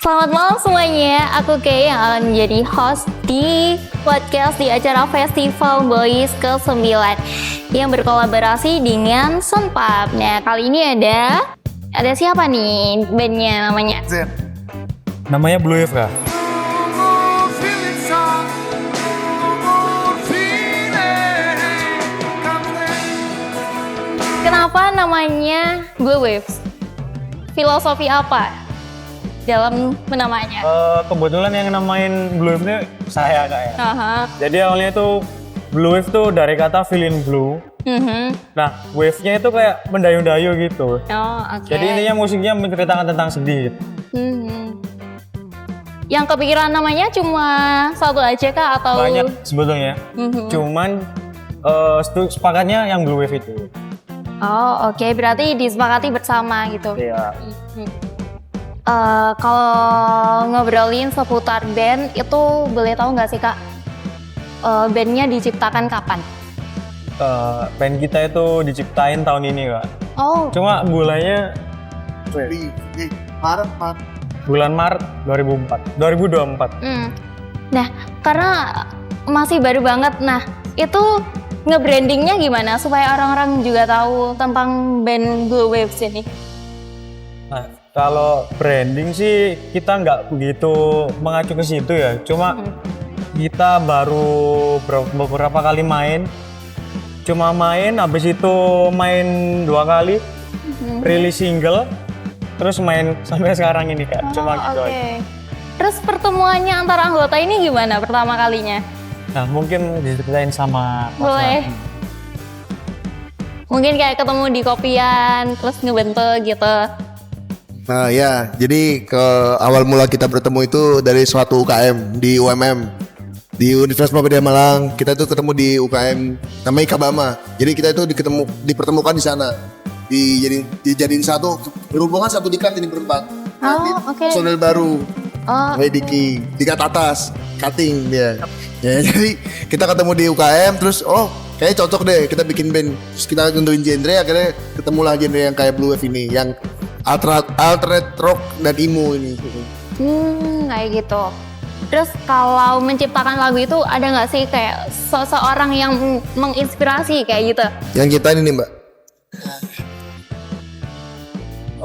Selamat malam semuanya, aku Kay yang akan menjadi host di podcast di acara Festival Boys ke-9 yang berkolaborasi dengan Sunpub. Nah, kali ini ada siapa nih bandnya namanya? Namanya Blue Wave kah? Kenapa namanya Blue Waves? Filosofi apa dalam menamanya? Kebetulan yang namain Blue Wave ini saya kak ya. Aha. Jadi awalnya itu Blue Wave tuh dari kata feeling blue. Nah, wave-nya itu kayak mendayu-dayu gitu. Oh, oke. Jadi intinya musiknya menceritakan tentang sedih. Yang kepikiran namanya cuma satu aja kah atau? Banyak sebetulnya. Cuman sepakatnya yang Blue Wave itu. Oh, oke. Berarti disepakati bersama gitu. Iya. Kalau ngobrolin seputar band itu boleh tahu nggak sih kak, bandnya diciptakan kapan? Band kita itu diciptain tahun ini kak. Oh. Cuma bulannya bulan Maret 2024. Nah, karena masih baru banget. Nah, itu nge-brandingnya gimana supaya orang-orang juga tahu tentang band Blue Waves ini? Nah, kalau branding sih kita nggak begitu mengacu ke situ ya. Cuma kita baru beberapa kali main. Cuma main, habis itu main 2 kali, rilis single, terus main sampai sekarang ini kak. Cuma gitu aja. Terus pertemuannya antara anggota ini gimana pertama kalinya? Nah mungkin diceritain sama Boleh. Mungkin kayak ketemu di kopian, terus ngebentuk gitu. Nah ya, jadi ke awal mula kita bertemu itu dari suatu UKM di UMM di Universitas Muhammadiyah Malang. Kita itu ketemu di UKM namanya Ikabama. Jadi kita itu dipertemukan di sana. Dijadiin satu, berhubungan satu diklat ini berempat. Oke. Personel baru. Oh. Diki, dikat atas, cutting dia. Ya, jadi kita ketemu di UKM terus kayaknya cocok deh kita bikin band. Terus kita nentuin genre, akhirnya ketemulah genre yang kayak Blue Wave ini, yang alternate rock dan emo ini. Kayak gitu. Terus kalau menciptakan lagu itu ada nggak sih kayak seseorang yang menginspirasi kayak gitu? Yang kita ini nih mbak.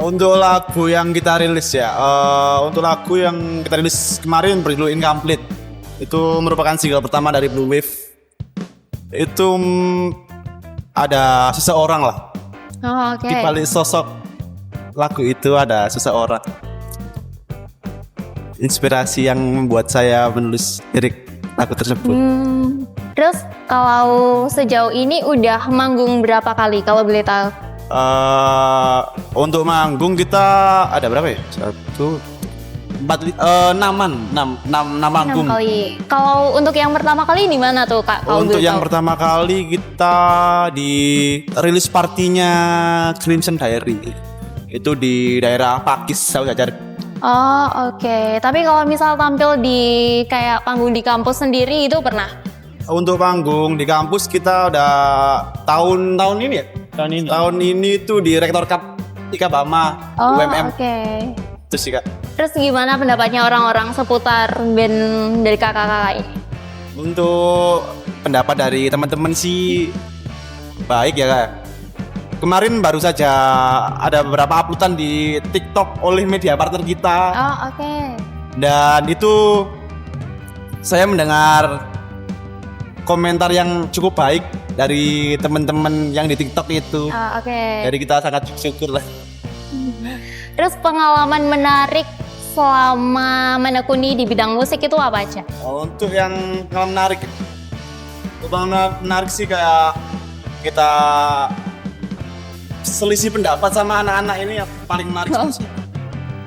Untuk lagu yang kita rilis ya, untuk lagu yang kita rilis kemarin berjudul Incomplete, itu merupakan single pertama dari Blue Wave. Itu ada seseorang lah. Oh, oke. Di balik sosok lagu itu ada seseorang. Inspirasi yang membuat saya menulis lirik lagu tersebut. Terus kalau sejauh ini udah manggung berapa kali kalau boleh tahu? Untuk manggung kita ada berapa ya? 6 manggung. 6 kali. Kalau untuk yang pertama kali di mana tuh kak? Kalau Untuk boleh yang tahu? pertama kali kita di rilis partinya Crimson Diary. Itu di daerah Pakis, Saujajar. Oh, oke. Tapi kalau misal tampil di kayak panggung di kampus sendiri itu pernah? Untuk panggung di kampus kita udah tahun ini ya? Tahun ini tuh di Rektor Cup Ikabama UMM. Oke. Terus sih kak. Terus gimana pendapatnya orang-orang seputar band dari kakak-kakak ini? Untuk pendapat dari teman-teman sih baik ya kak. Kemarin baru saja ada beberapa uploadan di TikTok oleh media partner kita. Oh, oke. Dan itu saya mendengar komentar yang cukup baik dari teman-teman yang di TikTok itu. Oh, oke. Jadi kita sangat bersyukur lah. Terus pengalaman menarik selama menekuni di bidang musik itu apa aja? Untuk yang pengalaman menarik sih kayak kita selisih pendapat sama anak-anak ini yang paling menarik sih.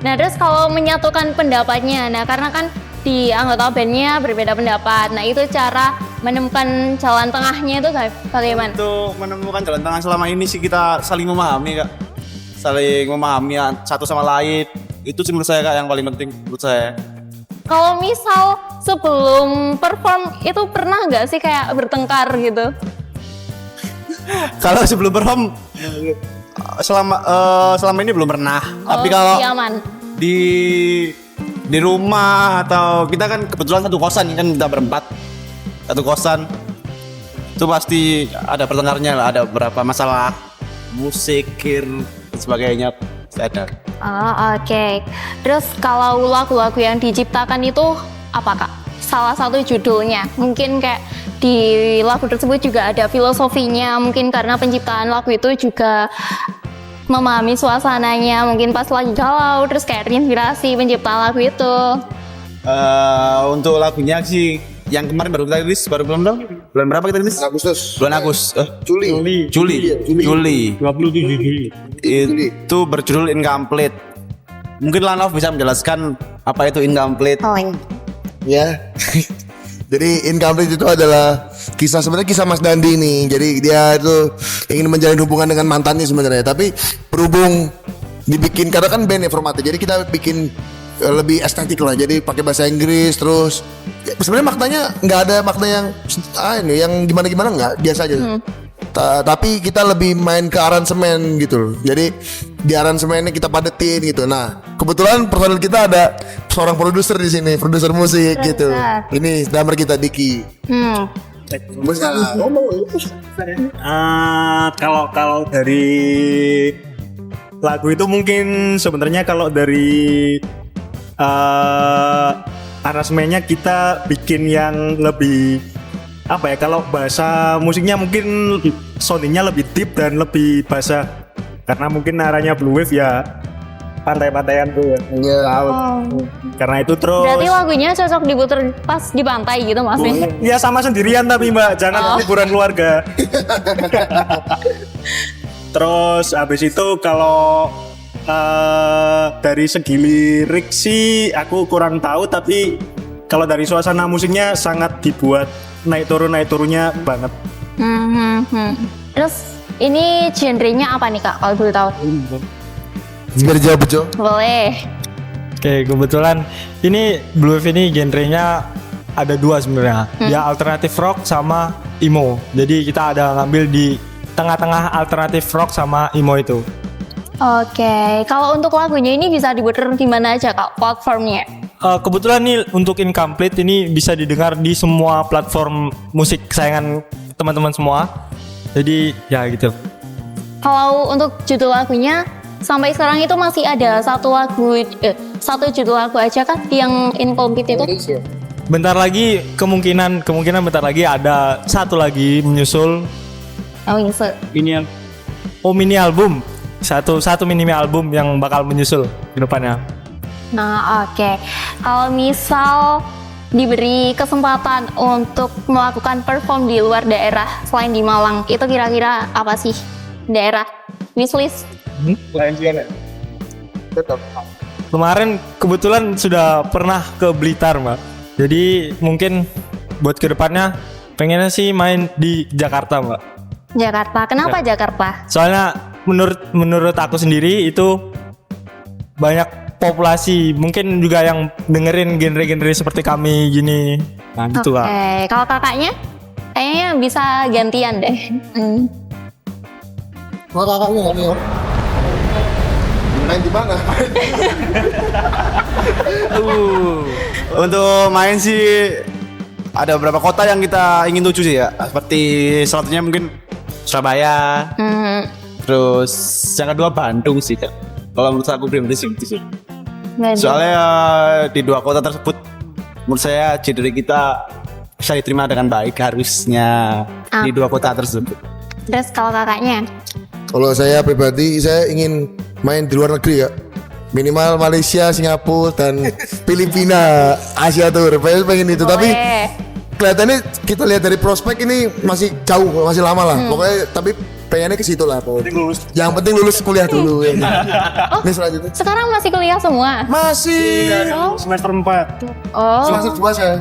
Nah, terus kalau menyatukan pendapatnya, karena kan di anggota bandnya berbeda pendapat. Nah, itu cara menemukan jalan tengahnya itu bagaimana? Untuk menemukan jalan tengah selama ini sih kita saling memahami kak. Saling memahami satu sama lain. Itu sih menurut saya kak yang paling penting menurut saya. Kalau misal sebelum perform itu pernah nggak sih kayak bertengkar gitu? Kalau sebelum perform selama ini belum pernah. Tapi kalau aman. di di rumah atau kita kan kebetulan satu kosan kan, kita berempat satu kosan itu pasti ada pertengkarnya lah, ada beberapa masalah musik, dan sebagainya ada. Oh, oke. Terus kalau lagu-lagu yang diciptakan itu apa Kak? Salah satu judulnya. Mungkin kayak di lagu tersebut juga ada filosofinya. Mungkin karena penciptaan lagu itu juga memahami suasananya. Mungkin pas lagi galau, terus kayak terinspirasi penciptaan lagu itu. Untuk lagunya sih yang kemarin baru kita rilis, baru belum dong? Bulan berapa kita rilis? Agustus. Bulan Agustus. Juli. Juli. 27 Juli. Itu berjudul Incomplete. Mungkin Lanov bisa menjelaskan apa itu incomplete. Ya. Jadi Incomplete itu adalah sebenarnya kisah Mas Dandi nih. Jadi dia itu ingin menjalin hubungan dengan mantannya sebenarnya, tapi berhubung dibikin karena kan band ya formatnya. Jadi kita bikin lebih estetik lah. Jadi pakai bahasa Inggris terus. Ya, sebenarnya maknanya nggak ada makna yang gimana-gimana, nggak, biasa aja. Tapi kita lebih main ke aransemen gitu loh. Jadi di aransemennya kita padetin gitu. Nah, kebetulan personil kita ada seorang produser di sini, produser musik gitu. Ini drummer kita Diki. Kalau dari lagu itu mungkin sebenarnya kalau dari aransemennya kita bikin yang lebih apa ya, kalau bahasa musiknya mungkin soundingnya lebih deep dan lebih basah karena mungkin arahnya blue wave ya, pantai-pantaian tuh ya. Karena itu terus Berarti lagunya cocok diputer pas di pantai gitu maksudnya. ya sama sendirian tapi Mbak, jangan liburan keluarga. Terus habis itu kalau dari segi lirik sih aku kurang tahu, tapi kalau dari suasana musiknya sangat dibuat naik turunnya banget. Terus ini genrenya apa nih Kak kalau boleh tahu? Biar jawab bejo. Boleh. Oke, kebetulan ini Blue Wave ini genrenya ada dua sebenarnya. Ya alternatif rock sama emo. Jadi kita ada ngambil di tengah-tengah alternatif rock sama emo itu. Oke, kalau untuk lagunya ini bisa diputer di mana aja Kak platformnya? Kebetulan nih untuk Incomplete ini bisa didengar di semua platform musik kesayangan teman-teman semua. Jadi ya gitu. Kalau untuk judul lagunya sampai sekarang itu masih ada satu judul lagu aja kan yang Incomplete itu? Bentar lagi kemungkinan bentar lagi ada satu lagi menyusul. Oh, iya. Mini album. Satu mini album yang bakal menyusul di depannya. Nah, oke. Kalau misal diberi kesempatan untuk melakukan perform di luar daerah selain di Malang, itu kira-kira apa sih daerah wishlist? Kemarin kebetulan sudah pernah ke Blitar, Mbak. Jadi mungkin buat kedepannya pengennya sih main di Jakarta, Mbak. Jakarta. Kenapa Jakarta? Soalnya menurut aku sendiri itu banyak populasi, mungkin juga yang dengerin genre-genre seperti kami gini. Nah, gitu lah. Oke, kalau kakaknya kayaknya bisa gantian deh. Kakaknya main di mana? Untuk main sih ada beberapa kota yang kita ingin tuju sih ya. Seperti salah satunya mungkin Surabaya. Terus yang kedua Bandung sih. Kalau menurut aku pribadi sih gitu sih. Soalnya di dua kota tersebut menurut saya genre kita bisa diterima dengan baik harusnya di dua kota tersebut. Terus kalau kakaknya? Kalau saya pribadi, saya ingin main di luar negeri ya. Minimal Malaysia, Singapura, dan Filipina, Asia Tour. Saya pengen itu, tapi kelihatannya kita lihat dari prospek ini masih jauh, masih lama lah. Pokoknya tapi pengennya ke situ lah. Yang penting lulus kuliah dulu. Ya. Ini selanjutnya. Sekarang masih kuliah semua? Masih. Semester 4. Oh. Semester 2 saya.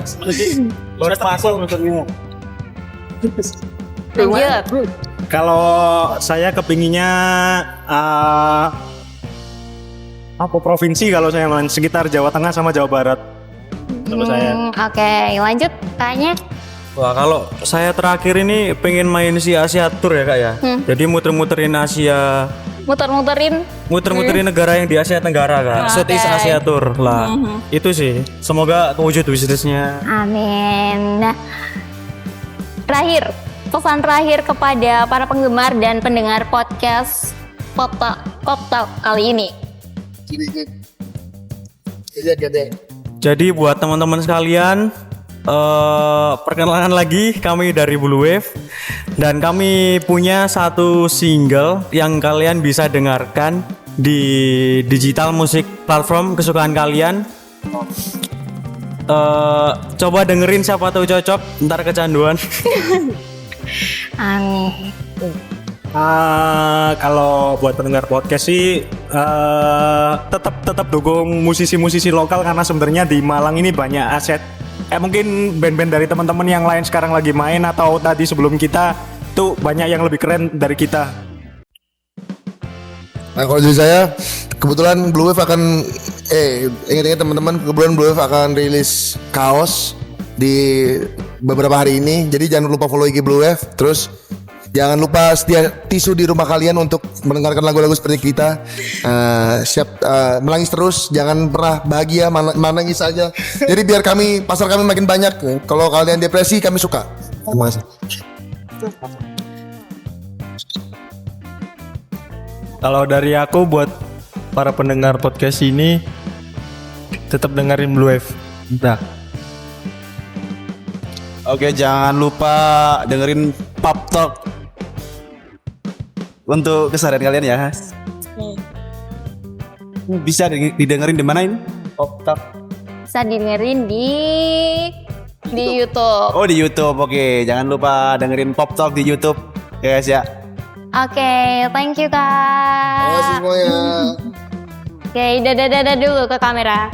Baru masuk maksudnya. Lanjut. Kalau saya kepinginnya apa provinsi, kalau saya main sekitar Jawa Tengah sama Jawa Barat. Kalau saya. Oke, lanjut kayaknya. Wah, kalau saya terakhir ini pengen main si Asia Tour ya Kak ya. Jadi muter-muterin Asia muter-muterin negara yang di Asia Tenggara kan, Southeast Asia Tour lah. Itu sih, semoga kewujud bisnisnya. Amin. Nah, pesan terakhir kepada para penggemar dan pendengar podcast Pop Talk kali ini. Jadi buat teman-teman sekalian, perkenalkan lagi kami dari Blue Wave dan kami punya satu single yang kalian bisa dengarkan di digital musik platform kesukaan kalian. Coba dengerin, siapa tahu cocok, ntar kecanduan. Amin. Kalau buat pendengar podcast sih tetap dukung musisi-musisi lokal karena sebenarnya di Malang ini banyak aset. Mungkin band-band dari teman-teman yang lain sekarang lagi main atau tadi sebelum kita tuh banyak yang lebih keren dari kita. Nah kalau dari saya, kebetulan Blue Wave akan ingat-ingat teman-teman, kebetulan Blue Wave akan rilis kaos di beberapa hari ini. Jadi jangan lupa follow IG Blue Wave. Terus jangan lupa sedia tisu di rumah kalian untuk mendengarkan lagu-lagu seperti kita. Siap menangis terus, jangan pernah bahagia, menangis saja. Jadi biar pasar kami makin banyak. Kalau kalian depresi, kami suka. Terima kasih. Kalau dari aku buat para pendengar podcast ini tetap dengerin Blue Wave. Nah. Oke, jangan lupa dengerin Pop Talk untuk keseharian kalian ya. Bisa didengerin di mana ini? Pop Talk. Bisa dengerin di YouTube. Oh, di YouTube. Oke, jangan lupa dengerin Pop Talk di YouTube. Ya guys ya. Oke, thank you Kak. Terima kasih semuanya. Oke, dadah dulu ke kamera.